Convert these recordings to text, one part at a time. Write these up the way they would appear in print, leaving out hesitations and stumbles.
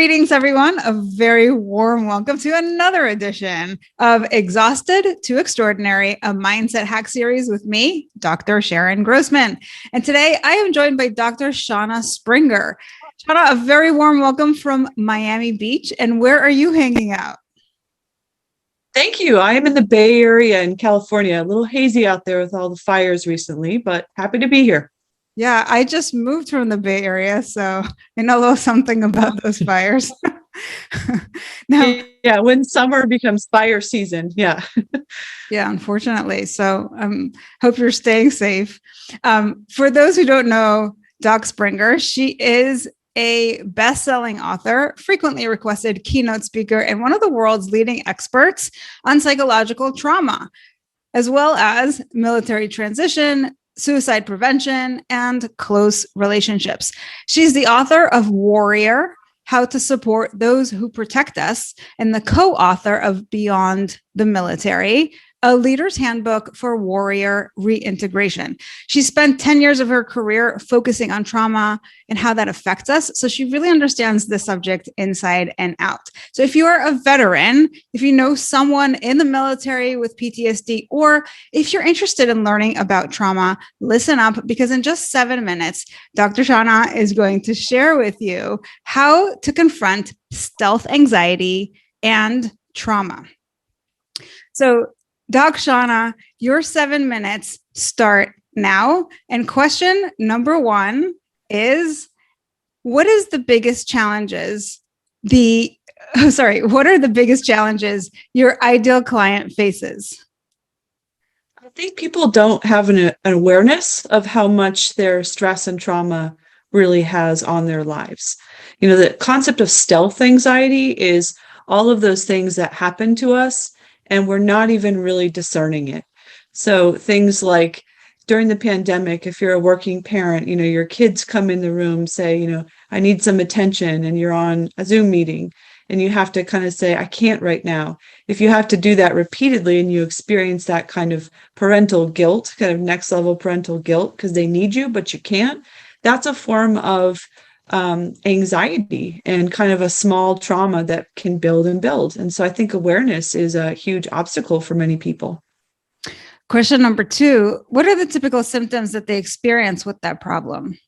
Greetings, everyone. A very warm welcome to another edition of Exhausted to Extraordinary, a mindset hack series with me, Dr. Sharon Grossman. And today I am joined by Dr. Shauna Springer. Shauna, a very warm welcome from Miami Beach. And where are you hanging out? Thank you. I am in the Bay Area in California. A little hazy out there with all the fires recently, but happy to be here. Yeah, I just moved from the Bay Area, so I know a little something about those fires. Now, yeah, when summer becomes fire season. Yeah. yeah, unfortunately. So hope you're staying safe. For those who don't know Doc Springer, she is a best-selling author, frequently requested keynote speaker, and one of the world's leading experts on psychological trauma, as well as military transition, suicide prevention, and close relationships. She's the author of Warrior, How to Support Those Who Protect Us, and the co-author of Beyond the Military, a leader's handbook for warrior reintegration. She spent 10 years of her career focusing on trauma and how that affects us. So she really understands the subject inside and out. So if you are a veteran, if you know someone in the military with PTSD, or if you're interested in learning about trauma, listen up, because in just 7 minutes, Dr. Shauna is going to share with you how to confront stealth anxiety and trauma. So Doc Shauna, your 7 minutes start now. And question number one is, what are the biggest challenges your ideal client faces? I think people don't have an awareness of how much their stress and trauma really has on their lives. You know, the concept of stealth anxiety is all of those things that happen to us and we're not even really discerning it. So things like during the pandemic, if you're a working parent, your kids come in the room, say, I need some attention, and you're on a Zoom meeting and you have to kind of say, I can't right now. If you have to do that repeatedly and you experience that kind of parental guilt, kind of next level parental guilt because they need you, but you can't, that's a form of anxiety and kind of a small trauma that can build and build. And so I think awareness is a huge obstacle for many people. Question number two, what are the typical symptoms that they experience with that problem?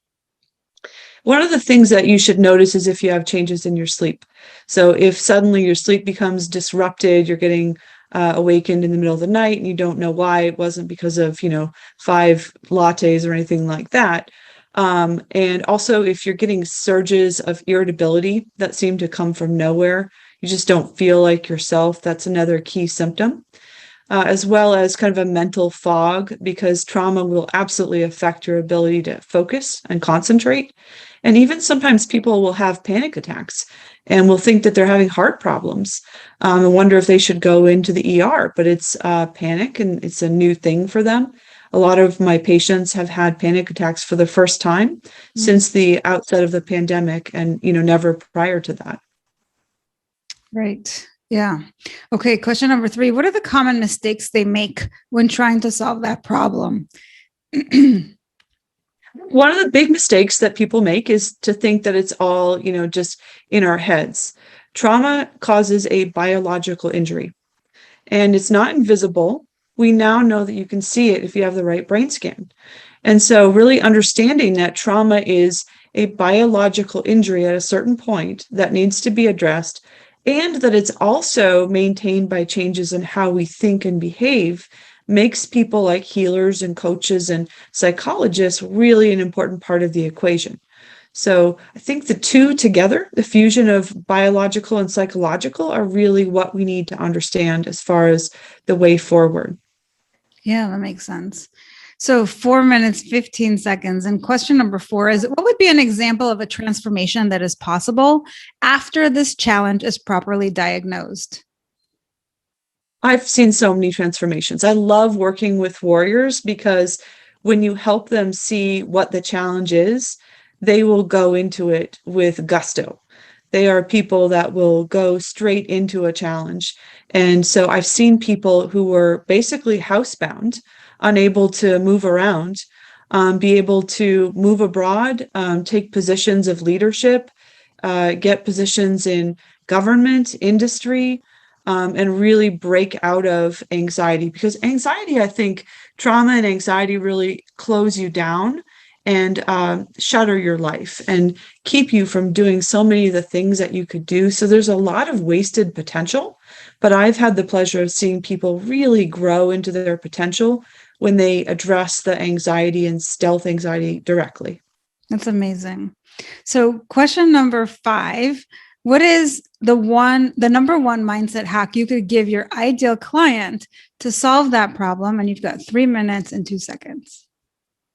One of the things that you should notice is if you have changes in your sleep. So if suddenly your sleep becomes disrupted, you're getting awakened in the middle of the night and you don't know why. It wasn't because of, 5 lattes or anything like that. And also if you're getting surges of irritability that seem to come from nowhere, you just don't feel like yourself, that's another key symptom, as well as kind of a mental fog, because trauma will absolutely affect your ability to focus and concentrate. And even sometimes people will have panic attacks and will think that they're having heart problems and wonder if they should go into the ER, but it's panic and it's a new thing for them. A lot of my patients have had panic attacks for the first time since the outset of the pandemic and, never prior to that. Right. Yeah. Okay. Question number 3. What are the common mistakes they make when trying to solve that problem? One of the big mistakes that people make is to think that it's all, just in our heads. Trauma causes a biological injury and it's not invisible. We now know that you can see it if you have the right brain scan. And so really understanding that trauma is a biological injury at a certain point that needs to be addressed, and that it's also maintained by changes in how we think and behave, makes people like healers and coaches and psychologists really an important part of the equation. So I think the two together, the fusion of biological and psychological, are really what we need to understand as far as the way forward. Yeah, that makes sense. So 4 minutes, 15 seconds. And question number 4 is, what would be an example of a transformation that is possible after this challenge is properly diagnosed? I've seen so many transformations. I love working with warriors because when you help them see what the challenge is, they will go into it with gusto. They are people that will go straight into a challenge. And so I've seen people who were basically housebound, unable to move around, be able to move abroad, take positions of leadership, get positions in government, industry, and really break out of anxiety. Because anxiety, I think trauma and anxiety really close you down and shutter your life and keep you from doing so many of the things that you could do. So there's a lot of wasted potential, but I've had the pleasure of seeing people really grow into their potential when they address the anxiety and stealth anxiety directly. That's amazing. So question number 5, what is the number one mindset hack you could give your ideal client to solve that problem? And you've got 3 minutes and 2 seconds.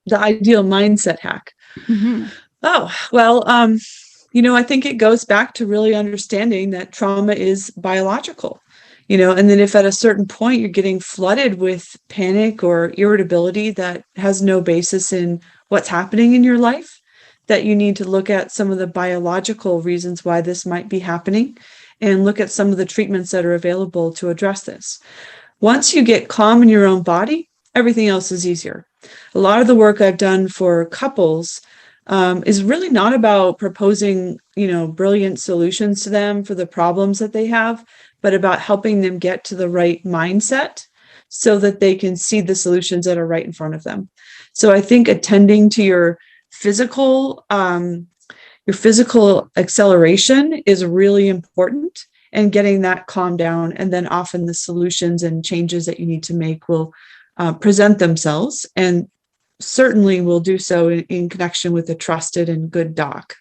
The ideal mindset hack. Mm-hmm. Oh, well, I think it goes back to really understanding that trauma is biological, and then if at a certain point you're getting flooded with panic or irritability that has no basis in what's happening in your life, that you need to look at some of the biological reasons why this might be happening and look at some of the treatments that are available to address this. Once you get calm in your own body, everything else is easier. A lot of the work I've done for couples is really not about proposing, brilliant solutions to them for the problems that they have, but about helping them get to the right mindset so that they can see the solutions that are right in front of them. So I think attending to your physical acceleration is really important, and getting that calmed down. And then often the solutions and changes that you need to make will present themselves, and certainly will do so in connection with a trusted and good doc.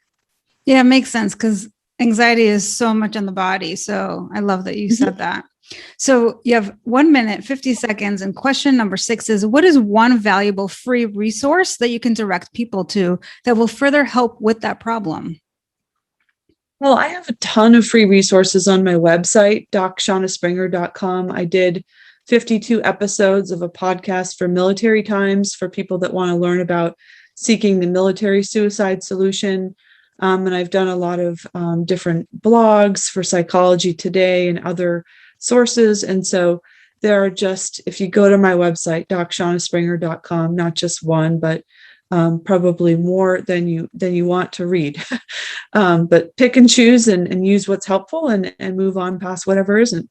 Yeah, it makes sense because anxiety is so much in the body. So I love that you said that. So you have 1 minute, 50 seconds. And question number 6 is, what is one valuable free resource that you can direct people to that will further help with that problem? Well, I have a ton of free resources on my website, DocShaunaSpringer.com. I did 52 episodes of a podcast for military times for people that want to learn about seeking the military suicide solution. And I've done a lot of different blogs for Psychology Today and other sources. And so there are if you go to my website, DocShaunaSpringer.com, not just one, but probably more than you want to read. But pick and choose and use what's helpful and move on past whatever isn't.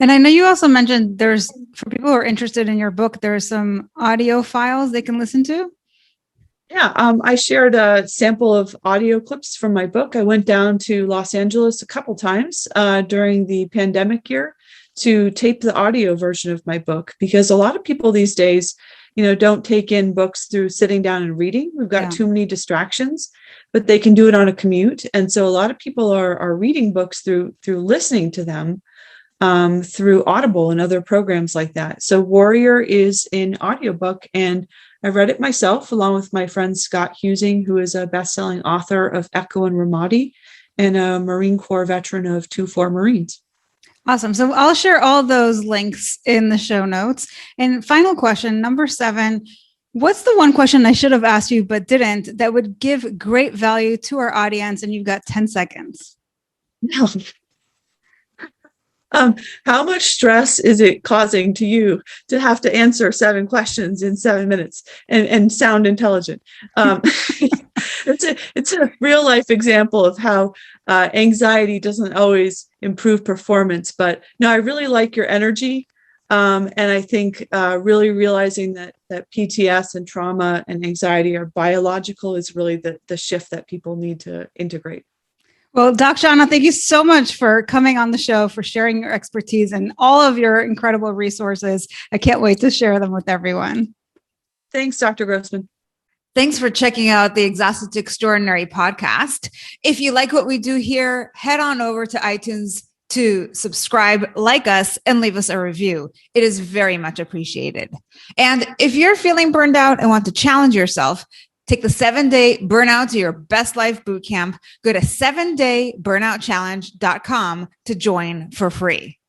And I know you also mentioned for people who are interested in your book, there are some audio files they can listen to. Yeah, I shared a sample of audio clips from my book. I went down to Los Angeles a couple times during the pandemic year to tape the audio version of my book, because a lot of people these days, don't take in books through sitting down and reading. We've got too many distractions, but they can do it on a commute. And so a lot of people are reading books through listening to them through Audible and other programs like that. So Warrior is an audiobook, and I read it myself along with my friend Scott Husing, who is a best-selling author of Echo and Ramadi and a Marine Corps veteran of 2-4 Marines. Awesome. So I'll share all those links in the show notes. And final question, number 7, what's the one question I should have asked you but didn't that would give great value to our audience? And you've got 10 seconds. No. How much stress is it causing to you to have to answer 7 questions in 7 minutes and sound intelligent? It's a real life example of how anxiety doesn't always improve performance. But no, I really like your energy. And I think really realizing that PTS and trauma and anxiety are biological is really the shift that people need to integrate. Well, Doc Shauna, thank you so much for coming on the show, for sharing your expertise and all of your incredible resources. I can't wait to share them with everyone. Thanks, Dr. Grossman. Thanks for checking out the Exhausted to Extraordinary podcast. If you like what we do here, head on over to iTunes to subscribe, like us, and leave us a review. It is very much appreciated. And if you're feeling burned out and want to challenge yourself, take the 7-day Burnout to Your Best Life Bootcamp. Go to 7dayburnouchallenge.com to join for free.